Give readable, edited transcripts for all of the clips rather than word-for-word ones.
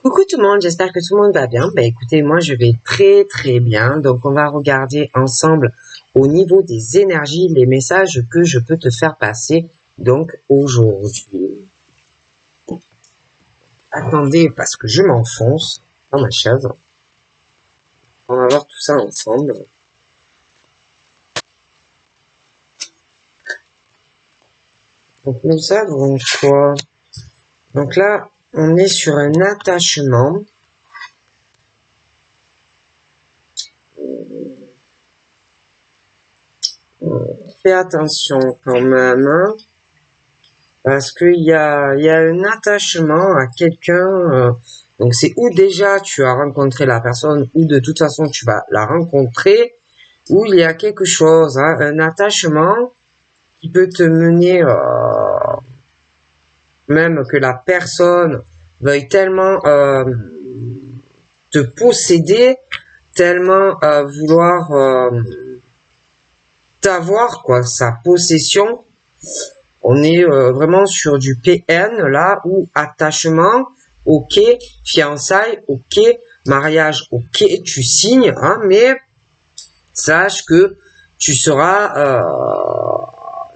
Coucou tout le monde, j'espère que tout le monde va bien. Écoutez, moi je vais très très bien. Donc on va regarder ensemble au niveau des énergies les messages que je peux te faire passer donc aujourd'hui. Attendez parce que je m'enfonce dans ma chaise. On va voir tout ça ensemble. Donc nous avons quoi? Donc là, on est sur un attachement. Fais attention quand même, hein, parce qu'il y a un attachement à quelqu'un. Donc c'est ou déjà tu as rencontré la personne, ou de toute façon tu vas la rencontrer, ou il y a quelque chose, hein, un attachement qui peut te mener, même que la personne veuille tellement te posséder, tellement vouloir t'avoir, quoi, sa possession. On est vraiment sur du PN là, ou attachement, ok, fiançailles, ok, mariage, ok, tu signes, hein, mais sache que tu seras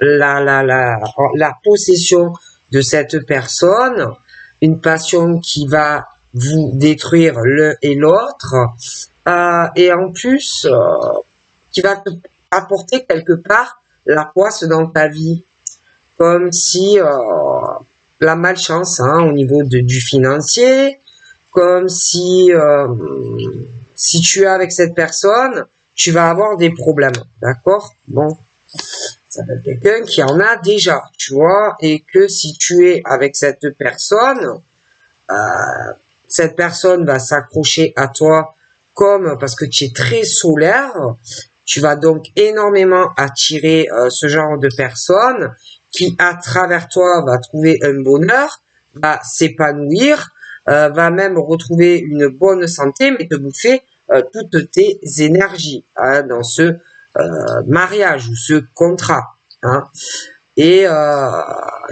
la possession de cette personne, une passion qui va vous détruire l'un et l'autre, et en plus, qui va te apporter quelque part la poisse dans ta vie, comme si la malchance, hein, au niveau du financier, comme si si tu es avec cette personne, tu vas avoir des problèmes, d'accord? Bon, ça peut être quelqu'un qui en a déjà, tu vois, et que si tu es avec cette personne va s'accrocher à toi comme parce que tu es très solaire. Tu vas donc énormément attirer ce genre de personne qui, à travers toi, va trouver un bonheur, va s'épanouir, va même retrouver une bonne santé, mais te bouffer toutes tes énergies, hein, dans ce mariage ou ce contrat, hein. Et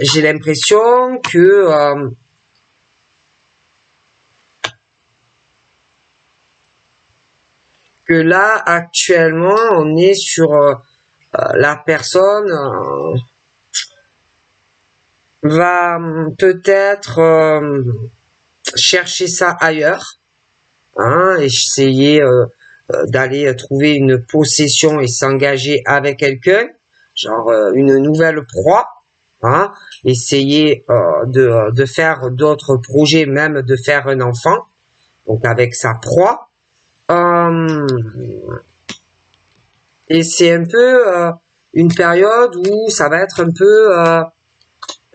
j'ai l'impression que là, actuellement, on est sur la personne va peut-être chercher ça ailleurs, hein, essayer d'aller trouver une possession et s'engager avec quelqu'un, genre une nouvelle proie, hein, essayer de faire d'autres projets, même de faire un enfant, donc avec sa proie. Et c'est un peu une période où ça va être un peu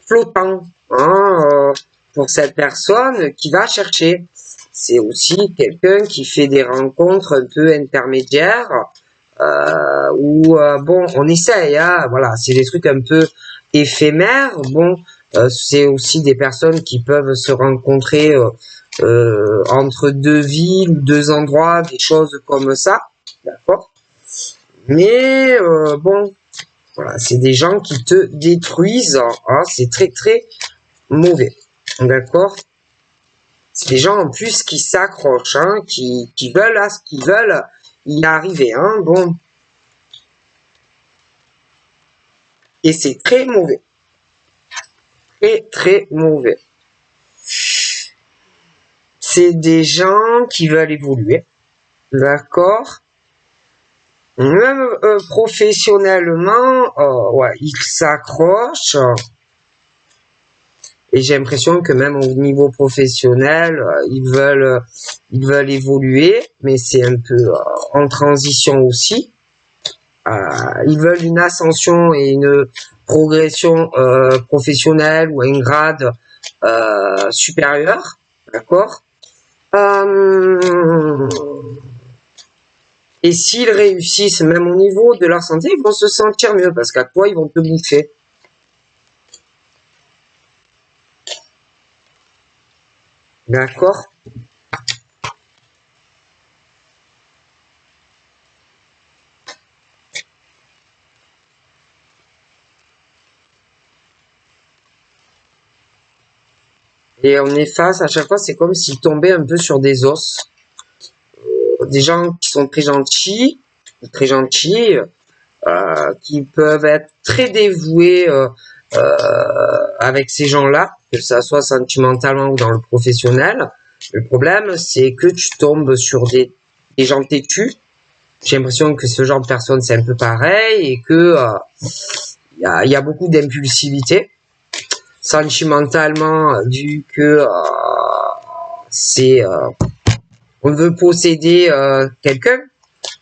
flottant, hein, pour cette personne qui va chercher. C'est aussi quelqu'un qui fait des rencontres un peu intermédiaires, où bon, on essaye, hein, voilà, c'est des trucs un peu éphémères. Bon, c'est aussi des personnes qui peuvent se rencontrer entre deux villes, deux endroits, des choses comme ça, d'accord. Mais bon, voilà, c'est des gens qui te détruisent, hein, c'est très très mauvais, d'accord. C'est des gens en plus qui s'accrochent, hein, qui veulent à ce qu'ils veulent y arriver, hein, bon. Et c'est très mauvais, très très mauvais. C'est des gens qui veulent évoluer, d'accord. Même professionnellement, ouais, ils s'accrochent. Et j'ai l'impression que même au niveau professionnel, ils veulent évoluer, mais c'est un peu en transition aussi. Ils veulent une ascension et une progression professionnelle ou un grade supérieur, d'accord. Et s'ils réussissent même au niveau de leur santé, ils vont se sentir mieux parce qu'à quoi ils vont te bouffer. D'accord. Et on est face, à chaque fois, c'est comme s'il tombait un peu sur des os. Des gens qui sont très gentils, qui peuvent être très dévoués avec ces gens-là, que ça soit sentimentalement ou dans le professionnel. Le problème, c'est que tu tombes sur des gens têtus. J'ai l'impression que ce genre de personne, c'est un peu pareil et que y a beaucoup d'impulsivité. Sentimentalement, vu que on veut posséder quelqu'un,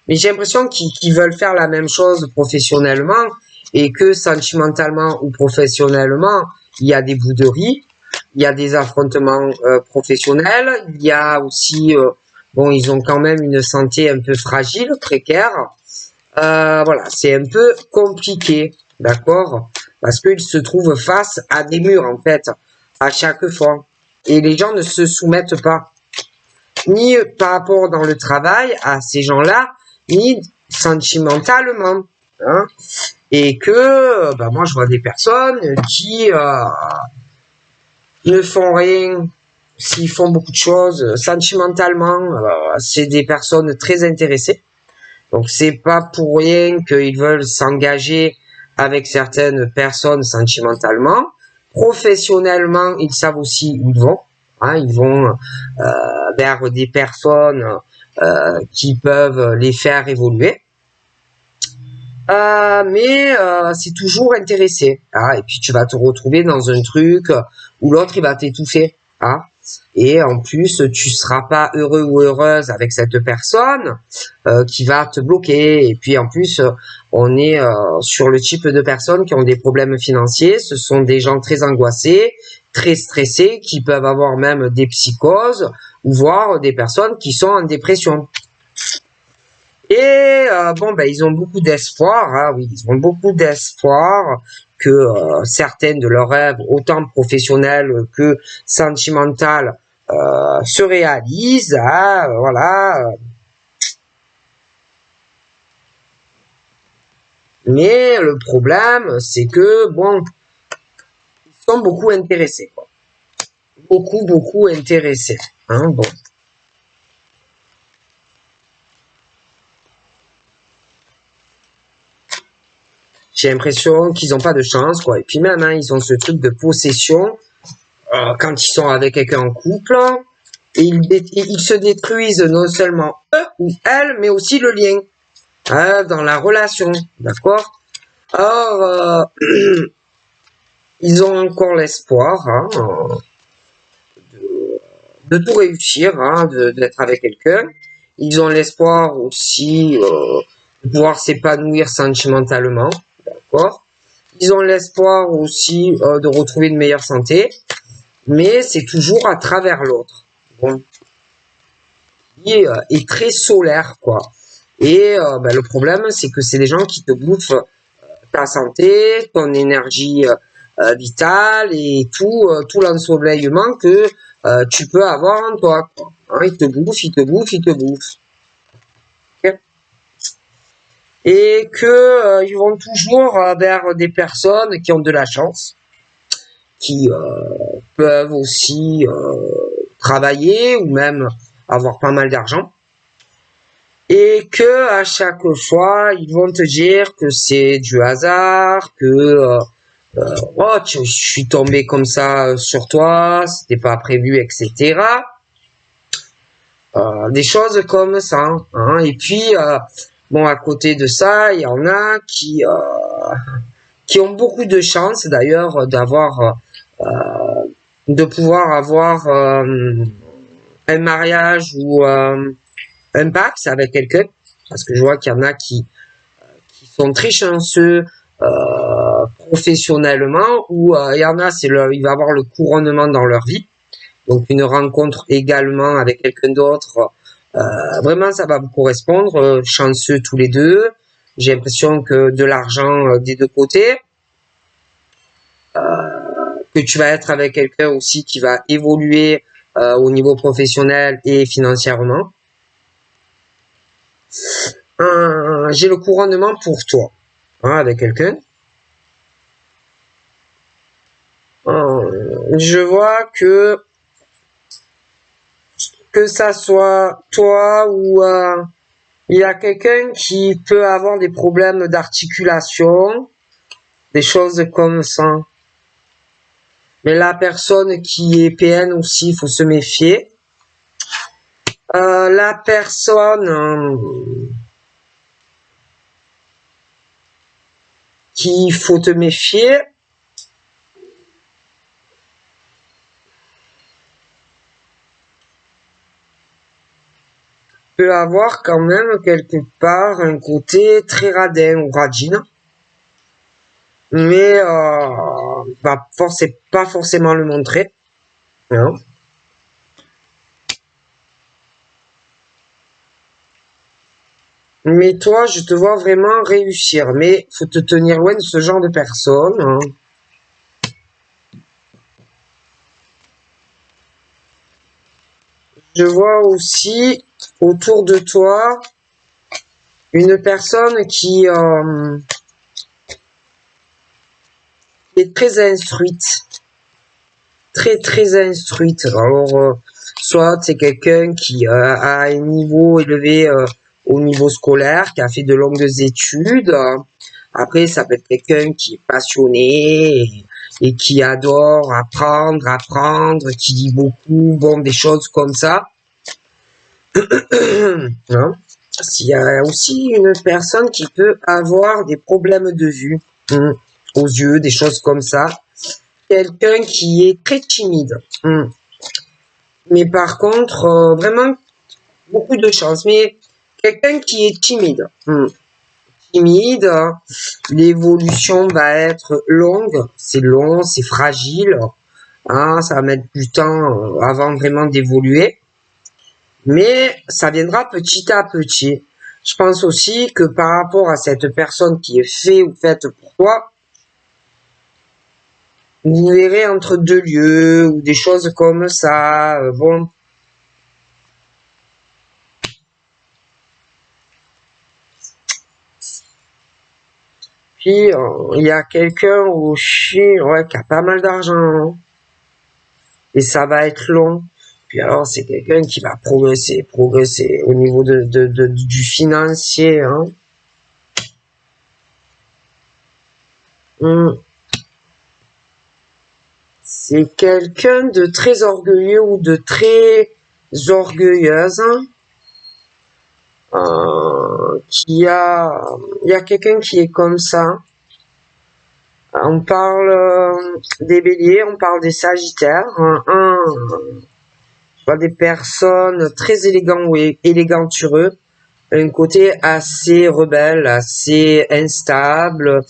mais j'ai l'impression qu'ils veulent faire la même chose professionnellement et que sentimentalement ou professionnellement, il y a des bouderies, il y a des affrontements professionnels, il y a aussi, bon, ils ont quand même une santé un peu fragile, précaire. Voilà, c'est un peu compliqué, d'accord? Parce qu'ils se trouvent face à des murs, en fait, à chaque fois. Et les gens ne se soumettent pas, ni par rapport dans le travail à ces gens-là, ni sentimentalement. Hein? Et que, bah, moi, je vois des personnes qui ne font rien, s'ils font beaucoup de choses sentimentalement. C'est des personnes très intéressées. Donc, c'est pas pour rien qu'ils veulent s'engager avec certaines personnes sentimentalement. Professionnellement, ils savent aussi où ils vont. Hein, ils vont vers des personnes qui peuvent les faire évoluer. Mais c'est toujours intéressé. Hein, et puis tu vas te retrouver dans un truc où l'autre il va t'étouffer. Hein, et en plus tu seras pas heureux ou heureuse avec cette personne qui va te bloquer. Et puis en plus on est sur le type de personnes qui ont des problèmes financiers. Ce sont des gens très angoissés, très stressés, qui peuvent avoir même des psychoses ou voire des personnes qui sont en dépression. Et bon, ben ils ont beaucoup d'espoir, hein, oui, ils ont beaucoup d'espoir que certaines de leurs rêves, autant professionnels que sentimentaux, se réalisent. Hein, voilà. Mais le problème, c'est que bon, ils sont beaucoup intéressés, quoi. Beaucoup intéressés. Hein, bon. J'ai l'impression qu'ils n'ont pas de chance, quoi. Et puis même, hein, ils ont ce truc de possession quand ils sont avec quelqu'un en couple. Et ils se détruisent non seulement eux ou elles, mais aussi le lien hein, dans la relation, d'accord. Or, ils ont encore l'espoir hein, de tout réussir, hein, d'être avec quelqu'un. Ils ont l'espoir aussi de pouvoir s'épanouir sentimentalement, d'accord. Ils ont l'espoir aussi de retrouver une meilleure santé, mais c'est toujours à travers l'autre. Bon. Est très solaire, quoi. Et ben, le problème, c'est que c'est des gens qui te bouffent ta santé, ton énergie vitale et tout l'ensoleillement que tu peux avoir en toi. Quoi. Hein, ils te bouffent, ils te bouffent, ils te bouffent. Okay. Et que ils vont toujours vers des personnes qui ont de la chance, qui peuvent aussi travailler ou même avoir pas mal d'argent. Et que à chaque fois, ils vont te dire que c'est du hasard, que oh, je suis tombé comme ça sur toi, c'était pas prévu, etc. Des choses comme ça. Hein. Et puis, bon, à côté de ça, il y en a qui ont beaucoup de chance d'ailleurs d'avoir, de pouvoir avoir un mariage ou un Pax avec quelqu'un, parce que je vois qu'il y en a qui sont très chanceux professionnellement, ou il y en a, il va avoir le couronnement dans leur vie, donc une rencontre également avec quelqu'un d'autre, vraiment ça va vous correspondre, chanceux tous les deux, j'ai l'impression que de l'argent des deux côtés, que tu vas être avec quelqu'un aussi qui va évoluer au niveau professionnel et financièrement. J'ai le couronnement pour toi, hein, avec quelqu'un. Je vois que que ça soit toi ou il y a quelqu'un qui peut avoir des problèmes d'articulation, des choses comme ça. Mais la personne qui est PN aussi, il faut se méfier. La personne qu'il faut te méfier, peut avoir quand même quelque part un côté très radin ou radine. Mais bah, pas forcément le montrer. Hein. Mais toi, je te vois vraiment réussir. Mais faut te tenir loin de ce genre de personnes. Hein. Je vois aussi autour de toi une personne qui est très instruite. Très instruite. Alors, soit c'est quelqu'un qui a un niveau élevé au niveau scolaire, qui a fait de longues études. Après, ça peut être quelqu'un qui est passionné et qui adore apprendre, qui lit beaucoup, bon, des choses comme ça. Hein. Il y a aussi une personne qui peut avoir des problèmes de vue aux yeux, des choses comme ça. Quelqu'un qui est très timide. Mais par contre, vraiment, beaucoup de chance. Mais quelqu'un qui est timide. Timide, l'évolution va être longue. C'est long, c'est fragile. Hein, ça va mettre du temps avant vraiment d'évoluer. Mais ça viendra petit à petit. Je pense aussi que par rapport à cette personne qui est faite ou faite pour toi, vous verrez entre deux lieux ou des choses comme ça. Bon. Puis, il y a quelqu'un aussi ouais, qui a pas mal d'argent. Hein. Et ça va être long. Puis alors, c'est quelqu'un qui va progresser au niveau du financier. Hein. C'est quelqu'un de très orgueilleux ou de très orgueilleuse. Il y a quelqu'un qui est comme ça. On parle des béliers, on parle des sagittaires. Je vois des personnes très élégantureux. Un côté assez rebelle, assez instable,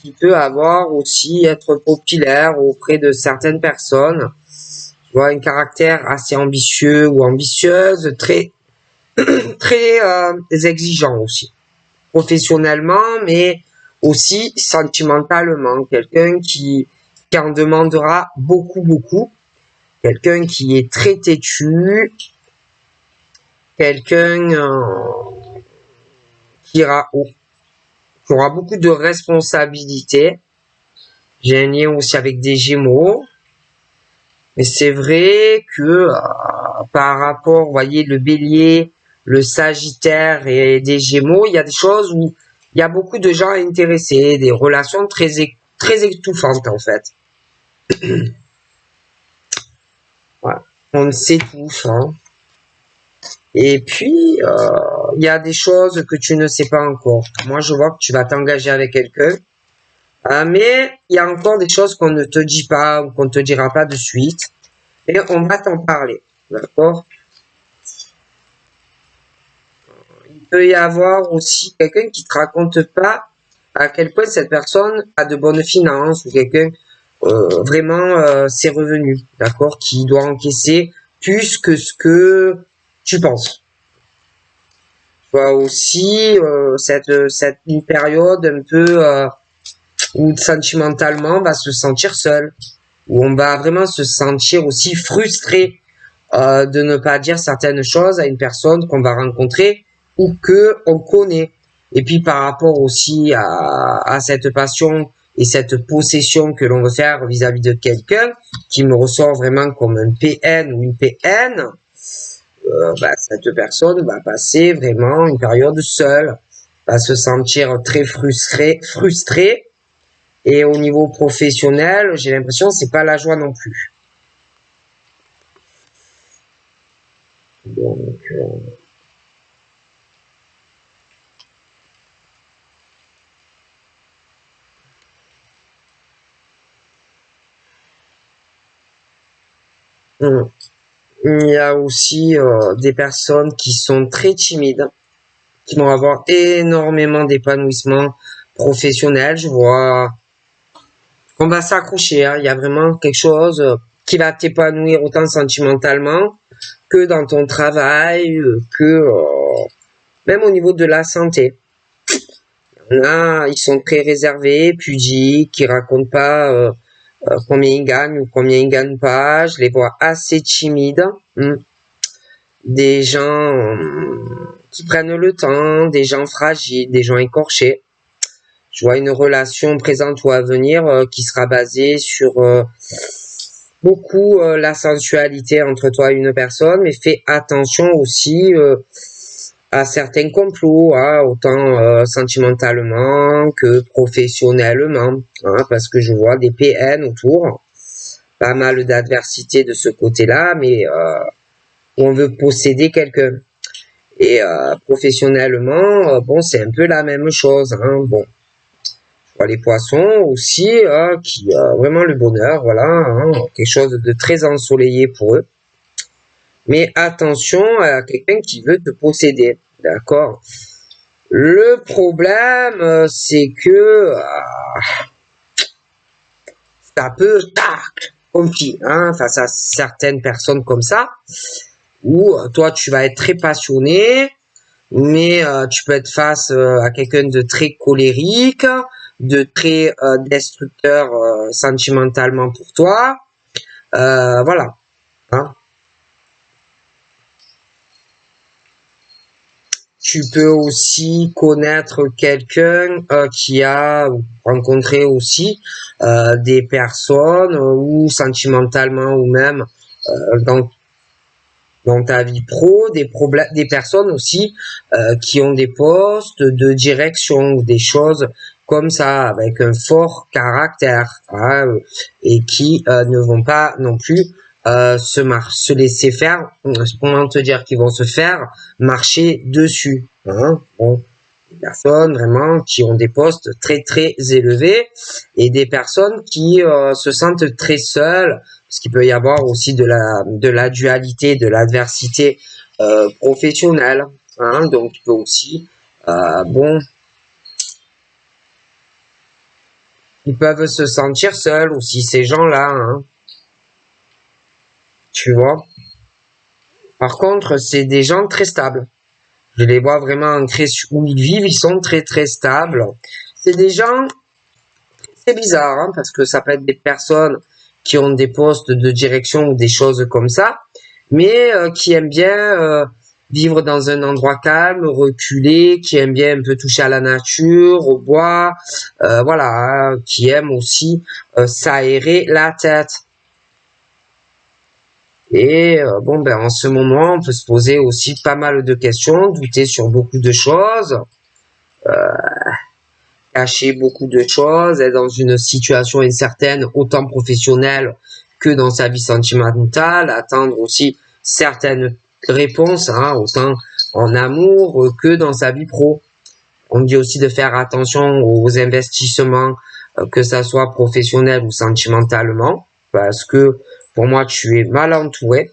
qui peut avoir aussi être populaire auprès de certaines personnes. Je vois un caractère assez ambitieux ou ambitieuse, très exigeant aussi. Professionnellement, mais aussi sentimentalement. Quelqu'un qui en demandera beaucoup. Quelqu'un qui est très têtu. Quelqu'un qui aura beaucoup de responsabilités. J'ai un lien aussi avec des Gémeaux. Mais c'est vrai que par rapport, vous voyez, le Bélier, le Sagittaire et des Gémeaux, il y a des choses où il y a beaucoup de gens intéressés, des relations très étouffantes en fait. Voilà. On s'étouffe. Hein. Et puis, il y a des choses que tu ne sais pas encore. Moi, je vois que tu vas t'engager avec quelqu'un. Mais il y a encore des choses qu'on ne te dit pas ou qu'on ne te dira pas de suite. Et on va t'en parler. D'accord? Il peut y avoir aussi quelqu'un qui te raconte pas à quel point cette personne a de bonnes finances ou quelqu'un vraiment ses revenus, d'accord, qui doit encaisser plus que ce que tu penses. Tu vois aussi une période un peu où sentimentalement on va se sentir seul, où on va vraiment se sentir aussi frustré de ne pas dire certaines choses à une personne qu'on va rencontrer ou que on connaît. Et puis par rapport aussi à cette passion et cette possession que l'on veut faire vis-à-vis de quelqu'un qui me ressort vraiment comme un PN ou une PN, cette personne va passer vraiment une période seule, va se sentir très frustrée, et au niveau professionnel, j'ai l'impression que c'est pas la joie non plus. Donc, il y a aussi des personnes qui sont très timides, qui vont avoir énormément d'épanouissement professionnel. Je vois qu'on va s'accrocher, hein. Il y a vraiment quelque chose qui va t'épanouir autant sentimentalement que dans ton travail, que même au niveau de la santé. Là, ils sont très réservés, pudiques, ils racontent pas combien ils gagnent ou combien ils gagnent pas. Je les vois assez timides. Des gens qui prennent le temps, des gens fragiles, des gens écorchés. Je vois une relation présente ou à venir qui sera basée sur beaucoup la sensualité entre toi et une personne, mais fais attention aussi à certains complots, hein, autant sentimentalement que professionnellement, hein, parce que je vois des PN autour, pas mal d'adversité de ce côté-là, mais on veut posséder quelqu'un. Et professionnellement, bon, c'est un peu la même chose, hein, bon. Les poissons aussi, qui vraiment le bonheur, voilà, hein, quelque chose de très ensoleillé pour eux. Mais attention à quelqu'un qui veut te posséder, d'accord? Le problème, c'est que ça peut compliquer, hein, face à certaines personnes comme ça, où toi tu vas être très passionné, mais tu peux être face à quelqu'un de très colérique, de très destructeur sentimentalement pour toi. Voilà. Hein. Tu peux aussi connaître quelqu'un qui a rencontré aussi des personnes ou sentimentalement ou même dans ta vie pro, des personnes aussi qui ont des postes de direction ou des choses comme ça, avec un fort caractère, hein, et qui ne vont pas non plus se laisser faire, comment te dire, qui vont se faire marcher dessus. Hein, bon, des personnes vraiment qui ont des postes très très élevés et des personnes qui se sentent très seules, parce qu'il peut y avoir aussi de la dualité, de l'adversité professionnelle. Hein, donc il peut aussi, bon, ils peuvent se sentir seuls aussi, ces gens-là, hein, tu vois. Par contre, c'est des gens très stables. Je les vois vraiment ancrés où ils vivent, ils sont très très stables. C'est des gens, c'est bizarre, hein, parce que ça peut être des personnes qui ont des postes de direction ou des choses comme ça, mais qui aiment bien vivre dans un endroit calme, reculé, qui aiment bien un peu toucher à la nature, au bois, voilà, hein, qui aiment aussi s'aérer la tête. Et bon, ben en ce moment, on peut se poser aussi pas mal de questions, douter sur beaucoup de choses, cacher beaucoup de choses, être dans une situation incertaine, autant professionnelle que dans sa vie sentimentale, attendre aussi certaines réponses, hein, autant en amour que dans sa vie pro. On dit aussi de faire attention aux investissements, que ça soit professionnel ou sentimentalement, parce que pour moi, tu es mal entouré,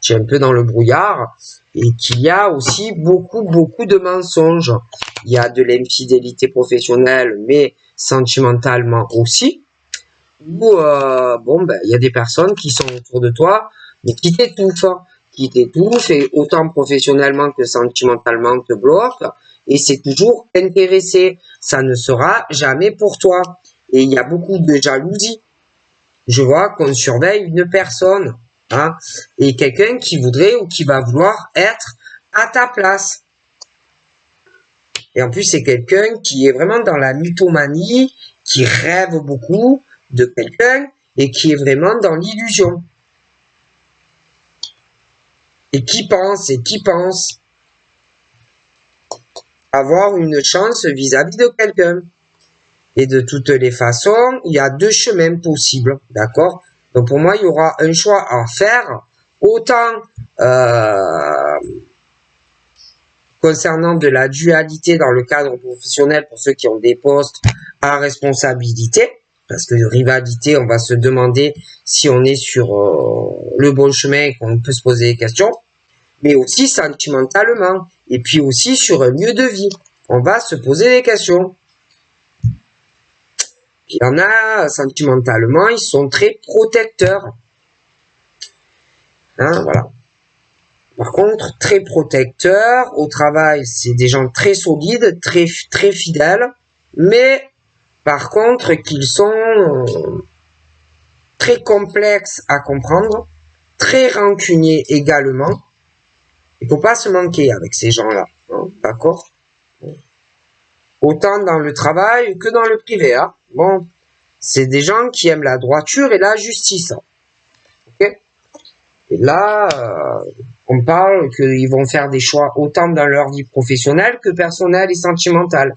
tu es un peu dans le brouillard, et qu'il y a aussi beaucoup de mensonges. Il y a de l'infidélité professionnelle, mais sentimentalement aussi. Ou bon, ben, il y a des personnes qui sont autour de toi, mais qui t'étouffent, et autant professionnellement que sentimentalement te bloquent. Et c'est toujours intéressé. Ça ne sera jamais pour toi. Et il y a beaucoup de jalousie. Je vois qu'on surveille une personne, hein, et quelqu'un qui voudrait ou qui va vouloir être à ta place. Et en plus, c'est quelqu'un qui est vraiment dans la mythomanie qui rêve beaucoup de quelqu'un et qui est vraiment dans l'illusion. Et qui pense avoir une chance vis-à-vis de quelqu'un. Et de toutes les façons, il y a deux chemins possibles, d'accord? Donc pour moi, il y aura un choix à faire, autant concernant de la dualité dans le cadre professionnel pour ceux qui ont des postes à responsabilité, parce que rivalité, on va se demander si on est sur le bon chemin et qu'on peut se poser des questions, mais aussi sentimentalement, et puis aussi sur un lieu de vie, on va se poser des questions. Il y en a, sentimentalement, ils sont très protecteurs. Hein, voilà. Par contre, très protecteurs. Au travail, c'est des gens très solides, très fidèles. Mais, par contre, qu'ils sont très complexes à comprendre, très rancuniers également. Il ne faut pas se manquer avec ces gens-là. Hein, d'accord? Autant dans le travail que dans le privé. Hein. Bon, c'est des gens qui aiment la droiture et la justice. Okay, et là, on parle qu'ils vont faire des choix autant dans leur vie professionnelle que personnelle et sentimentale.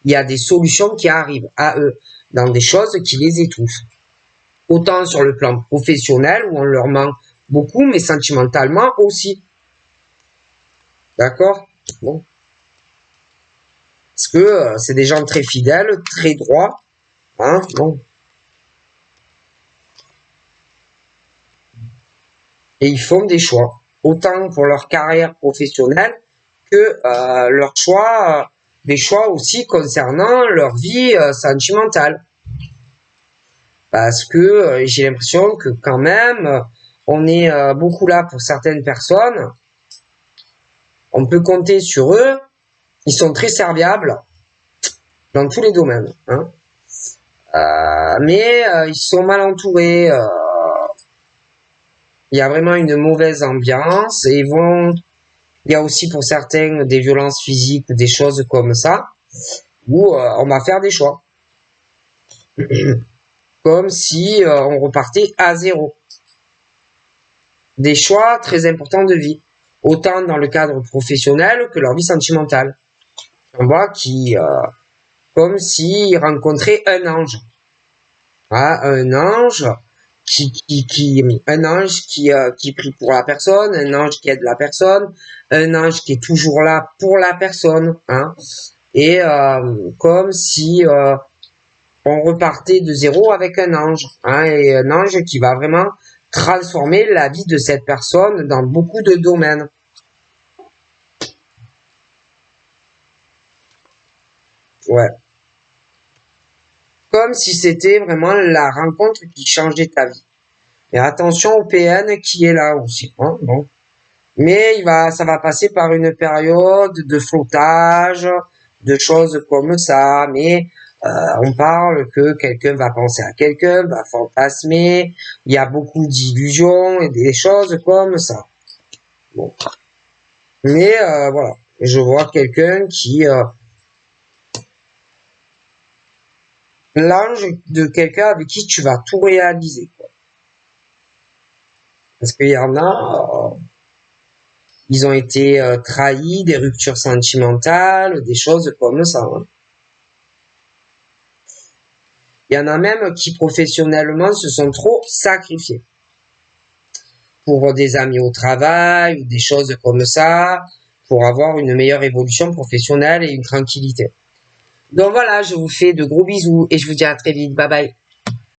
Il y a des solutions qui arrivent à eux dans des choses qui les étouffent. Autant sur le plan professionnel où on leur ment beaucoup, mais sentimentalement aussi. D'accord? Bon. Parce que c'est des gens très fidèles, très droits. Hein, bon. Et ils font des choix, autant pour leur carrière professionnelle que leur choix, des choix aussi concernant leur vie sentimentale. Parce que j'ai l'impression que quand même, on est beaucoup là pour certaines personnes. On peut compter sur eux. Ils sont très serviables dans tous les domaines. Hein. Mais ils sont mal entourés. Il y a vraiment une mauvaise ambiance. Et il y a aussi pour certains des violences physiques ou des choses comme ça. Où on va faire des choix. Comme si on repartait à zéro. Des choix très importants de vie. Autant dans le cadre professionnel que leur vie sentimentale. On voit qui, comme s'ils rencontraient un ange. Hein, un ange un ange qui prie pour la personne, un ange qui aide la personne, un ange qui est toujours là pour la personne. Hein, et comme si on repartait de zéro avec un ange. Hein, et un ange qui va vraiment transformer la vie de cette personne dans beaucoup de domaines. Ouais. Comme si c'était vraiment la rencontre qui changeait ta vie. Et attention au PN qui est là aussi. Hein, bon. Mais ça va passer par une période de flottage, de choses comme ça. Mais on parle que quelqu'un va penser à quelqu'un, va fantasmer. Il y a beaucoup d'illusions et des choses comme ça. Bon. Mais voilà, je vois quelqu'un qui l'ange de quelqu'un avec qui tu vas tout réaliser. Quoi. Parce qu'il y en a, ils ont été trahis, des ruptures sentimentales, des choses comme ça. Hein. Il y en a même qui professionnellement se sont trop sacrifiés. Pour des amis au travail, ou des choses comme ça, pour avoir une meilleure évolution professionnelle et une tranquillité. Donc voilà, je vous fais de gros bisous et je vous dis à très vite. Bye bye.